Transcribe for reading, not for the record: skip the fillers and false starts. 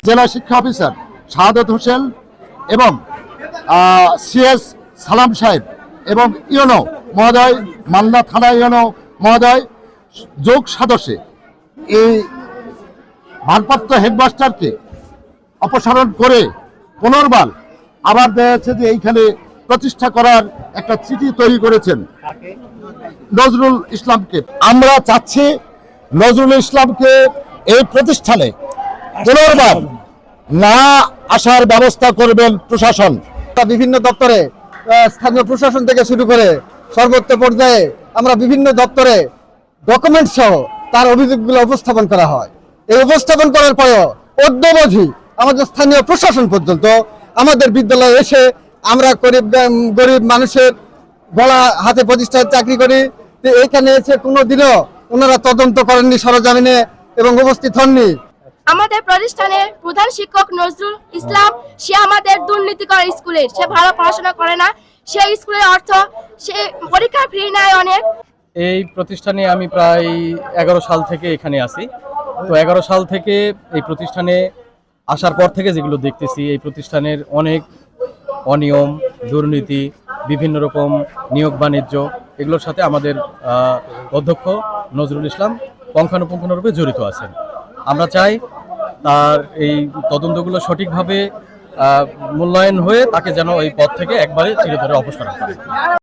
জেলা শিক্ষা অফিসার শাহাদত হোসেন এবং সিএস সালাম সাহেব এবং ইউনো মহোদয়, মালদা থানা ইউনো মহোদয় যোগ সদস্যে এই ভারপ্রাপ্ত হেডমাস্টারকে অপসারণ করে পুনর্বার আবার দেখা যাচ্ছে যে এইখানে প্রতিষ্ঠা করার একটা চিঠি তৈরি করেছেন নজরুল ইসলামকে। আমরা চাচ্ছি নজরুল ইসলামকে এই প্রতিষ্ঠানে পুনর্বার না আসার ব্যবস্থা করবেন প্রশাসন। বিভিন্ন দপ্তরে স্থানীয় প্রশাসন থেকে শুরু করে সর্বোচ্চ পর্যায়ে আমরা বিভিন্ন দপ্তরে ডকুমেন্ট সহ তার অভিযোগগুলো উপস্থাপন করা হয়। এই উপস্থাপন করার পরেও অদ্যাবধি আমাদের স্থানীয় প্রশাসন পর্যন্ত আমাদের বিদ্যালয়ে এসে আমরা গরিব মানুষের গলা হাতে প্রতিষ্ঠায় চাকরি করি, এইখানে এসে কোনোদিনও ওনারা তদন্ত করেননি সরজমিনে এবং উপস্থিত হননি। আমাদের প্রতিষ্ঠানের প্রধান শিক্ষক নজরুল ইসলাম, সে আমাদের দুর্নীতিকর স্কুলের, সে ভালো পড়াশোনা করে না, সেই স্কুলের অর্থ সে পরীক্ষা ফি নেয় অনেক। এই প্রতিষ্ঠানে আমি প্রায় 11 সাল থেকে এখানে আছি। তো 11 সাল থেকে এই প্রতিষ্ঠানে আসার পর থেকে যেগুলো দেখতেছি, এই প্রতিষ্ঠানের অনেক অনিয়ম, দুর্নীতি, বিভিন্ন রকম নিয়োগ বাণিজ্য, এগুলোর সাথে আমাদের অধ্যক্ষ নজরুল ইসলাম পুঙ্খানুপুঙ্খরূপে জড়িত আছেন। আমরা চাই তার এই তদন্তগুলো সঠিকভাবে মূল্যায়ন হয়ে তাকে যেন এই পদ থেকে একবারে চিরতরে অপসারণ করে।